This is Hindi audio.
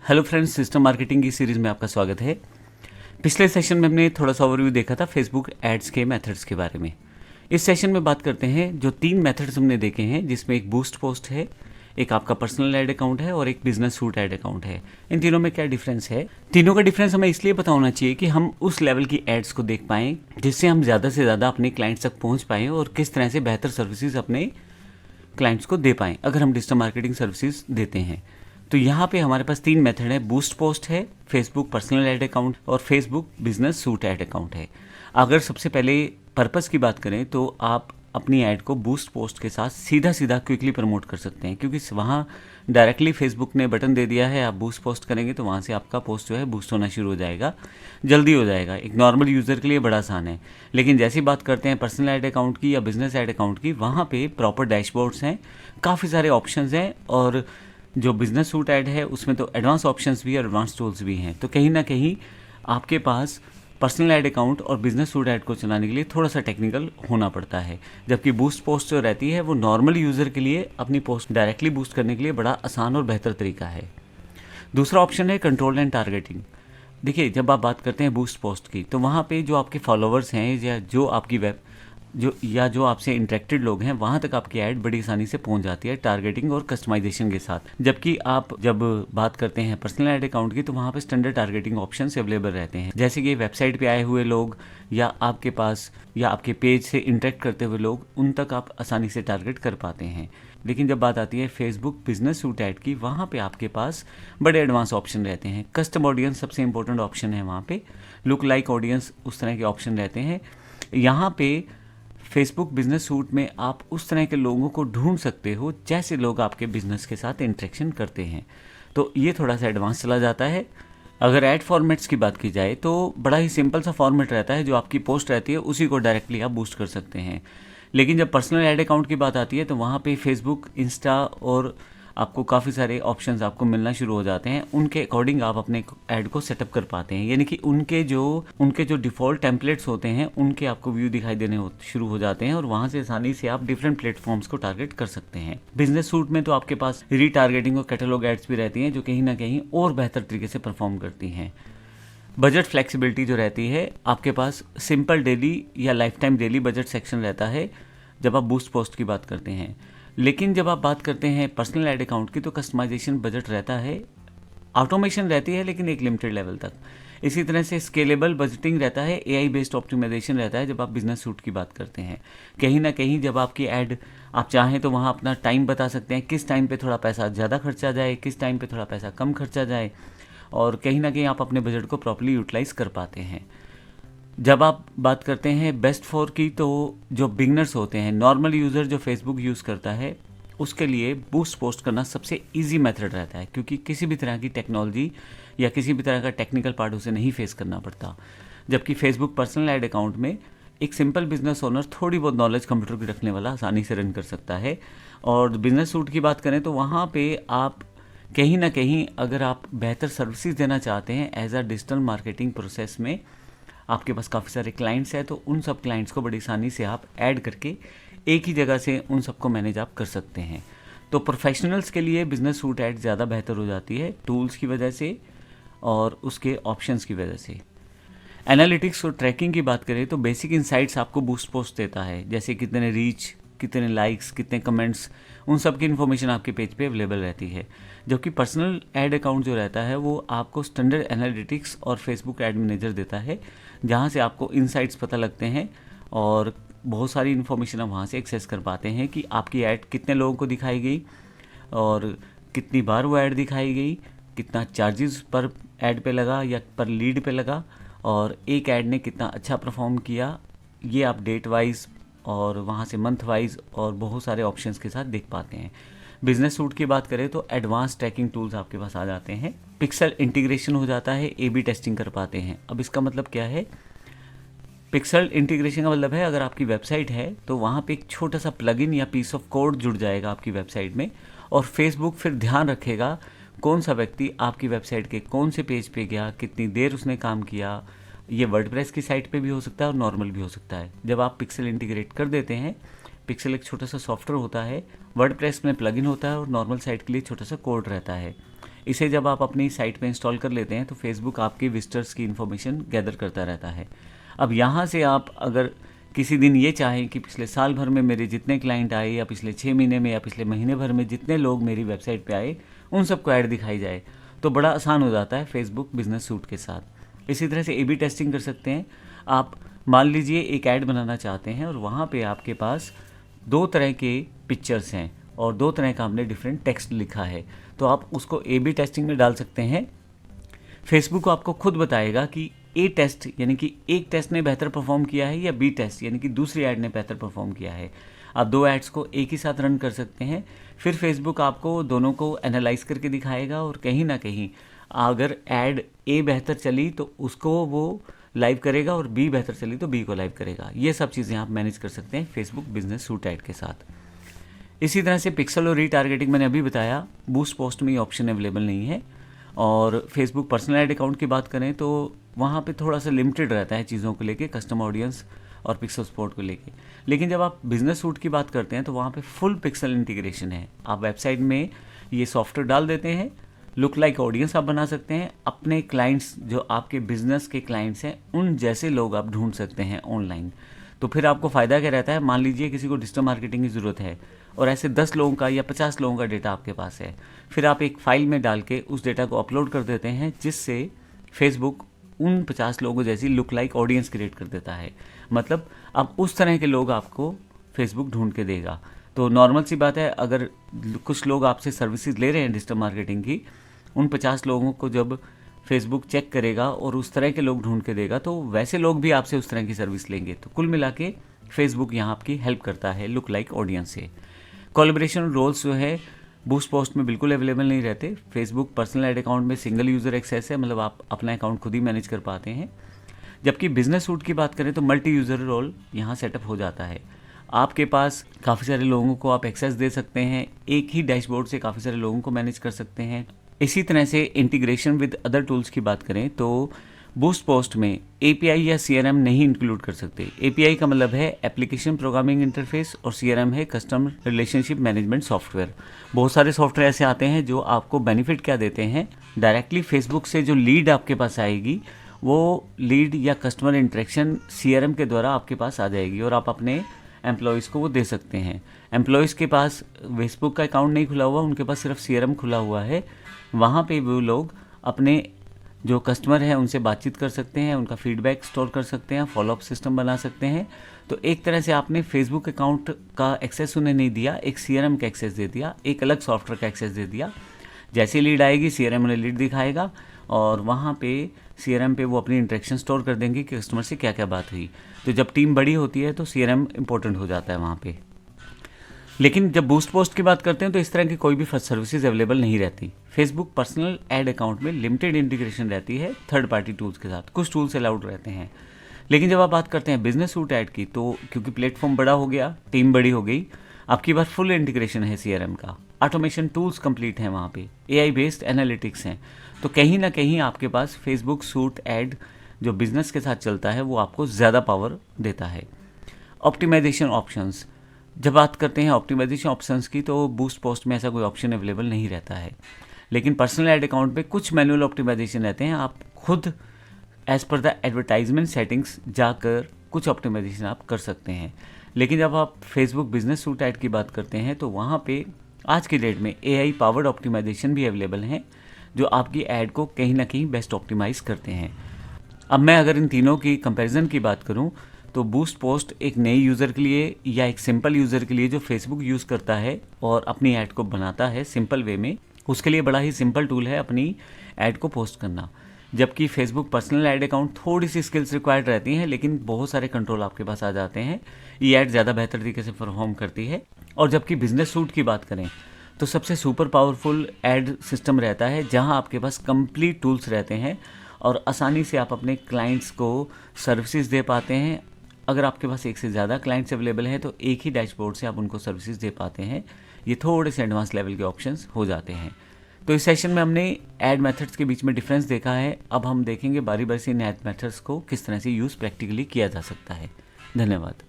हेलो फ्रेंड्स, सिस्टम मार्केटिंग की सीरीज़ में आपका स्वागत है। पिछले सेशन में हमने थोड़ा सा ओवरव्यू देखा था फेसबुक एड्स के मेथड्स के बारे में। इस सेशन में बात करते हैं जो 3 मेथड्स हमने देखे हैं, जिसमें एक बूस्ट पोस्ट है, एक आपका पर्सनल ऐड अकाउंट है और एक बिजनेस सूट ऐड अकाउंट है। इन तीनों में क्या डिफरेंस है? तीनों का डिफरेंस हमें इसलिए पता होना चाहिए कि हम उस लेवल की एड्स को देख पाएँ जिससे हम ज़्यादा से ज़्यादा अपने क्लाइंट्स तक पहुँच पाएँ और किस तरह से बेहतर सर्विसेज अपने क्लाइंट्स को दे पाएँ अगर हम डिजिटल मार्केटिंग सर्विसेज देते हैं। तो यहाँ पे हमारे पास 3 मेथड है। बूस्ट पोस्ट है, फेसबुक पर्सनल ऐड अकाउंट और Facebook business suit add account है। अगर सबसे पहले पर्पस की बात करें तो आप अपनी ऐड को बूस्ट पोस्ट के साथ सीधा सीधा क्विकली प्रमोट कर सकते हैं, क्योंकि वहाँ डायरेक्टली फेसबुक ने बटन दे दिया है। आप बूस्ट पोस्ट करेंगे तो वहाँ से आपका पोस्ट जो है बूस्ट होना शुरू हो जाएगा, जल्दी हो जाएगा। एक नॉर्मल यूज़र के लिए बड़ा आसान है। लेकिन जैसी बात करते हैं पर्सनल ऐड अकाउंट की या बिजनेस ऐड अकाउंट की, वहाँ पे प्रॉपर डैशबोर्ड्स हैं, काफ़ी सारे ऑप्शंस हैं और जो बिजनेस सूट ऐड है उसमें तो एडवांस ऑप्शंस भी और एडवांस टूल्स भी हैं। तो कहीं ना कहीं आपके पास पर्सनल ऐड अकाउंट और बिजनेस सूट ऐड को चलाने के लिए थोड़ा सा टेक्निकल होना पड़ता है, जबकि बूस्ट पोस्ट जो रहती है वो नॉर्मल यूज़र के लिए अपनी पोस्ट डायरेक्टली बूस्ट करने के लिए बड़ा आसान और बेहतर तरीका है। दूसरा ऑप्शन है कंट्रोल एंड टारगेटिंग। देखिए, जब आप बात करते हैं बूस्ट पोस्ट की तो वहाँ पे जो आपके फॉलोअर्स हैं या जो आपकी जो आपसे इंटरेक्टेड लोग हैं, वहाँ तक आपकी ऐड बड़ी आसानी से पहुँच जाती है टारगेटिंग और कस्टमाइजेशन के साथ। जबकि आप जब बात करते हैं पर्सनल ऐड अकाउंट की तो वहाँ पे स्टैंडर्ड टारगेटिंग ऑप्शंस अवेलेबल रहते हैं, जैसे कि वेबसाइट पे आए हुए लोग या आपके पास या आपके पेज से इंटरेक्ट करते हुए लोग, उन तक आप आसानी से टारगेट कर पाते हैं। लेकिन जब बात आती है फेसबुक बिजनेस सूट ऐड की, वहाँ पे आपके पास बड़े एडवांस ऑप्शन रहते हैं। कस्टम ऑडियंस सबसे इंपॉर्टेंट ऑप्शन है वहाँ पे, लुक लाइक ऑडियंस उस तरह के ऑप्शन रहते हैं। यहाँ पे फेसबुक बिजनेस सूट में आप उस तरह के लोगों को ढूंढ सकते हो जैसे लोग आपके बिजनेस के साथ इंटरेक्शन करते हैं। तो ये थोड़ा सा एडवांस चला जाता है। अगर ऐड फॉर्मेट्स की बात की जाए तो बड़ा ही सिंपल सा फॉर्मेट रहता है, जो आपकी पोस्ट रहती है उसी को डायरेक्टली आप बूस्ट कर सकते हैं। लेकिन जब पर्सनल ऐड अकाउंट की बात आती है तो वहाँ पे फेसबुक, इंस्टा और आपको काफ़ी सारे ऑप्शंस आपको मिलना शुरू हो जाते हैं। उनके अकॉर्डिंग आप अपने ऐड को सेटअप कर पाते हैं, यानी कि उनके जो डिफ़ॉल्ट टेम्पलेट्स होते हैं उनके आपको व्यू दिखाई देने शुरू हो जाते हैं और वहाँ से आसानी से आप डिफरेंट प्लेटफॉर्म्स को टारगेट कर सकते हैं। बिजनेस सूट में तो आपके पास रीटारगेटिंग और कैटलॉग एड्स भी रहती हैं, जो कहीं ना कहीं और बेहतर तरीके से परफॉर्म करती हैं। बजट फ्लेक्सिबिलिटी जो रहती है, आपके पास सिंपल डेली या life time daily budget section रहता है जब आप बूस्ट पोस्ट की बात करते हैं। लेकिन जब आप बात करते हैं पर्सनल ऐड अकाउंट की तो कस्टमाइजेशन बजट रहता है, ऑटोमेशन रहती है लेकिन एक लिमिटेड लेवल तक। इसी तरह से स्केलेबल बजटिंग रहता है, एआई बेस्ड ऑप्टिमाइजेशन रहता है जब आप बिजनेस सूट की बात करते हैं। कहीं ना कहीं जब आपकी ऐड आप चाहें तो वहाँ अपना टाइम बता सकते हैं, किस टाइम पे थोड़ा पैसा ज़्यादा खर्चा जाए, किस टाइम पे थोड़ा पैसा कम खर्चा जाए, और कहीं ना कहीं आप अपने बजट को प्रॉपर्ली यूटिलाइज़ कर पाते हैं। जब आप बात करते हैं बेस्ट फॉर की, तो जो बिगनर्स होते हैं, नॉर्मल यूज़र जो फेसबुक यूज़ करता है, उसके लिए बूस्ट पोस्ट करना सबसे इजी मेथड रहता है, क्योंकि किसी भी तरह की टेक्नोलॉजी या किसी भी तरह का टेक्निकल पार्ट उसे नहीं फेस करना पड़ता। जबकि फेसबुक पर्सनल ऐड अकाउंट में एक सिंपल बिजनेस ओनर थोड़ी बहुत नॉलेज कंप्यूटर की रखने वाला आसानी से रन कर सकता है। और बिजनेस सूट की बात करें तो वहाँ पे आप कहीं ना कहीं अगर आप बेहतर सर्विसेज देना चाहते हैं as a digital marketing process में, आपके पास काफ़ी सारे क्लाइंट्स हैं, तो उन सब क्लाइंट्स को बड़ी आसानी से आप ऐड करके एक ही जगह से उन सबको मैनेज आप कर सकते हैं। तो प्रोफेशनल्स के लिए बिजनेस सूट ऐड ज़्यादा बेहतर हो जाती है, टूल्स की वजह से और उसके ऑप्शंस की वजह से। एनालिटिक्स और ट्रैकिंग की बात करें तो बेसिक इंसाइट्स आपको बूस्ट पोस्ट देता है, जैसे कितने रीच, कितने लाइक्स, कितने कमेंट्स, उन सब की इन्फॉर्मेशन आपके पेज पे अवेलेबल रहती है। जबकि पर्सनल ऐड अकाउंट जो रहता है वो आपको स्टैंडर्ड एनालिटिक्स और फेसबुक ऐड मैनेजर देता है, जहाँ से आपको इनसाइट्स पता लगते हैं और बहुत सारी इन्फॉर्मेशन आप वहाँ से एक्सेस कर पाते हैं कि आपकी ऐड कितने लोगों को दिखाई गई और कितनी बार वो ऐड दिखाई गई, कितना चार्जेस पर ऐड पे लगा या पर लीड पे लगा, और एक ऐड ने कितना अच्छा परफॉर्म किया, ये आप डेट वाइज और वहाँ से मंथ वाइज और बहुत सारे ऑप्शंस के साथ देख पाते हैं। बिजनेस सूट की बात करें तो एडवांस ट्रैकिंग टूल्स आपके पास आ जाते हैं, पिक्सल इंटीग्रेशन हो जाता है, ए बी टेस्टिंग कर पाते हैं। अब इसका मतलब क्या है? पिक्सल इंटीग्रेशन का मतलब है अगर आपकी वेबसाइट है तो वहाँ पे एक छोटा सा प्लगइन या पीस ऑफ कोड जुड़ जाएगा आपकी वेबसाइट में, और फेसबुक फिर ध्यान रखेगा कौन सा व्यक्ति आपकी वेबसाइट के कौन से पेज पे गया, कितनी देर उसने काम किया। ये वर्डप्रेस की साइट पे भी हो सकता है और नॉर्मल भी हो सकता है। जब आप पिक्सल इंटीग्रेट कर देते हैं, पिक्सल एक छोटा सा सॉफ्टवेयर होता है, वर्डप्रेस में प्लगइन होता है और नॉर्मल साइट के लिए छोटा सा कोड रहता है। इसे जब आप अपनी साइट पे इंस्टॉल कर लेते हैं तो फेसबुक आपके विजिटर्स की इन्फॉर्मेशन गैदर करता रहता है। अब यहाँ से आप अगर किसी दिन ये चाहें कि पिछले साल भर में मेरे जितने क्लाइंट आए या पिछले 6 महीने में या पिछले महीने भर में जितने लोग मेरी वेबसाइट पे आए उन सबको ऐड दिखाई जाए, तो बड़ा आसान हो जाता है फेसबुक बिजनेस सूट के साथ। इसी तरह से A/B टेस्टिंग कर सकते हैं। आप मान लीजिए एक ऐड बनाना चाहते हैं और वहाँ पे आपके पास 2 तरह के पिक्चर्स हैं और 2 तरह का हमने डिफरेंट टेक्स्ट लिखा है, तो आप उसको A/B टेस्टिंग में डाल सकते हैं। फेसबुक आपको खुद बताएगा कि A टेस्ट यानी कि एक टेस्ट ने बेहतर परफॉर्म किया है या B टेस्ट यानी कि दूसरी ऐड ने बेहतर परफॉर्म किया है। आप 2 एड्स को एक ही साथ रन कर सकते हैं, फिर फेसबुक आपको दोनों को एनालाइज करके दिखाएगा और कहीं ना कहीं अगर ऐड A बेहतर चली तो उसको वो लाइव करेगा और B बेहतर चली तो B को लाइव करेगा। ये सब चीज़ें आप मैनेज कर सकते हैं फेसबुक बिजनेस सूट ऐड के साथ। इसी तरह से पिक्सल और रीटारगेटिंग मैंने अभी बताया, बूस्ट पोस्ट में ये ऑप्शन अवेलेबल नहीं है। और फेसबुक पर्सनल ऐड अकाउंट की बात करें तो वहाँ पे थोड़ा सा लिमिटेड रहता है चीज़ों को लेके, कस्टम ऑडियंस और पिक्सल स्पॉट को लेके। लेकिन जब आप बिजनेस सूट की बात करते हैं तो वहाँ पे फुल पिक्सल इंटीग्रेशन है। आप वेबसाइट में ये सॉफ्टवेयर डाल देते हैं, लुक लाइक ऑडियंस आप बना सकते हैं, अपने क्लाइंट्स जो आपके बिजनेस के क्लाइंट्स हैं उन जैसे लोग आप ढूंढ सकते हैं ऑनलाइन। तो फिर आपको फ़ायदा क्या रहता है, मान लीजिए किसी को डिजिटल मार्केटिंग की ज़रूरत है और ऐसे 10 लोगों का या 50 लोगों का डेटा आपके पास है, फिर आप एक फाइल में डाल के उस डेटा को अपलोड कर देते हैं जिससे फेसबुक उन 50 लोगों जैसी लुक लाइक ऑडियंस क्रिएट कर देता है। मतलब अब उस तरह के लोग आपको फेसबुक ढूंढ के देगा। तो नॉर्मल सी बात है, अगर कुछ लोग आपसे सर्विसेज ले रहे हैं डिजिटल मार्केटिंग की, उन 50 लोगों को जब फेसबुक चेक करेगा और उस तरह के लोग ढूंढ के देगा तो वैसे लोग भी आपसे उस तरह की सर्विस लेंगे। तो कुल मिला के फेसबुक यहाँ आपकी हेल्प करता है लुक लाइक ऑडियंस से। कोलैबोरेशन रोल्स जो है बूस्ट पोस्ट में बिल्कुल अवेलेबल नहीं रहते। फेसबुक पर्सनल ऐड अकाउंट में सिंगल यूज़र एक्सेस है, मतलब आप अपना अकाउंट खुद ही मैनेज कर पाते हैं। जबकि बिजनेस सूट की बात करें तो मल्टी यूज़र रोल यहाँ सेटअप हो जाता है। आपके पास काफ़ी सारे लोगों को आप एक्सेस दे सकते हैं, एक ही डैशबोर्ड से काफ़ी सारे लोगों को मैनेज कर सकते हैं। इसी तरह से इंटीग्रेशन विद अदर टूल्स की बात करें तो बूस्ट पोस्ट में API या CRM नहीं इंक्लूड कर सकते। API का मतलब है एप्लीकेशन प्रोग्रामिंग इंटरफेस और CRM है कस्टमर रिलेशनशिप मैनेजमेंट सॉफ्टवेयर। बहुत सारे सॉफ्टवेयर ऐसे आते हैं जो आपको बेनिफिट क्या देते हैं, डायरेक्टली फेसबुक से जो लीड आपके पास आएगी वो लीड या कस्टमर इंटरेक्शन CRM के द्वारा आपके पास आ जाएगी और आप अपने एम्प्लॉयज़ को वो दे सकते हैं। एम्प्लॉयज़ के पास फेसबुक का अकाउंट नहीं खुला हुआ, उनके पास सिर्फ CRM खुला हुआ है। वहाँ पे वो लोग अपने जो कस्टमर हैं उनसे बातचीत कर सकते हैं, उनका फीडबैक स्टोर कर सकते हैं, फॉलोअप सिस्टम बना सकते हैं। तो एक तरह से आपने फेसबुक अकाउंट का एक्सेस उन्हें नहीं दिया, एक CRM का एक्सेस दे दिया, एक अलग सॉफ्टवेयर का एक्सेस दे दिया। जैसे लीड आएगी CRM उन्हें लीड दिखाएगा और वहाँ पे CRM पे वो अपनी इंटरेक्शन स्टोर कर देंगे कि कस्टमर से क्या क्या बात हुई। तो जब टीम बड़ी होती है तो CRM इंपॉर्टेंट हो जाता है वहाँ पे। लेकिन जब बूस्ट पोस्ट की बात करते हैं तो इस तरह की कोई भी सर्विसेज अवेलेबल नहीं रहती। फेसबुक पर्सनल ऐड अकाउंट में लिमिटेड इंटीग्रेशन रहती है थर्ड पार्टी टूल्स के साथ, कुछ टूल्स अलाउड रहते हैं। लेकिन जब आप बात करते हैं बिजनेस सूट ऐड की तो क्योंकि प्लेटफॉर्म बड़ा हो गया, टीम बड़ी हो गई, आपकी बात फुल इंटीग्रेशन है CRM का, ऑटोमेशन टूल्स कंप्लीट हैं, वहाँ पे AI बेस्ड एनालिटिक्स हैं। तो कहीं ना कहीं आपके पास फेसबुक सूट ऐड जो बिजनेस के साथ चलता है वो आपको ज़्यादा पावर देता है। ऑप्टिमाइजेशन ऑप्शंस, जब बात करते हैं ऑप्टिमाइजेशन ऑप्शंस की तो बूस्ट पोस्ट में ऐसा कोई ऑप्शन अवेलेबल नहीं रहता है। लेकिन पर्सनल ऐड अकाउंट पे कुछ मैनुअल ऑप्टिमाइजेशन रहते हैं, आप खुद as per the advertisement settings जाकर कुछ ऑप्टिमाइजेशन आप कर सकते हैं। लेकिन जब आप फेसबुक बिजनेस सूट ऐड की बात करते हैं तो वहाँ पे आज की डेट में AI पावर्ड ऑप्टिमाइजेशन भी अवेलेबल हैं जो आपकी ऐड को कहीं ना कहीं बेस्ट ऑप्टिमाइज करते हैं। अब मैं अगर इन तीनों की कंपैरिजन की बात करूं तो बूस्ट पोस्ट एक नए यूज़र के लिए या एक सिंपल यूज़र के लिए जो फेसबुक यूज़ करता है और अपनी ऐड को बनाता है सिंपल वे में, उसके लिए बड़ा ही सिंपल टूल है अपनी ऐड को पोस्ट करना। जबकि फेसबुक पर्सनल ऐड अकाउंट थोड़ी सी स्किल्स रिक्वायर्ड रहती हैं लेकिन बहुत सारे कंट्रोल आपके पास आ जाते हैं, ये ऐड ज़्यादा बेहतर तरीके से परफॉर्म करती है। और जबकि बिजनेस सूट की बात करें तो सबसे सुपर पावरफुल ऐड सिस्टम रहता है जहां आपके पास कंप्लीट टूल्स रहते हैं और आसानी से आप अपने क्लाइंट्स को सर्विसेज दे पाते हैं। अगर आपके पास एक से ज़्यादा क्लाइंट्स अवेलेबल हैं तो एक ही डैशबोर्ड से आप उनको सर्विसेज दे पाते हैं। ये थोड़े से एडवांस लेवल के ऑप्शंस हो जाते हैं। तो इस सेशन में हमने ऐड मेथड्स के बीच में डिफरेंस देखा है। अब हम देखेंगे बारी बारी से इन ऐड मेथड्स को किस तरह से यूज़ प्रैक्टिकली किया जा सकता है। धन्यवाद।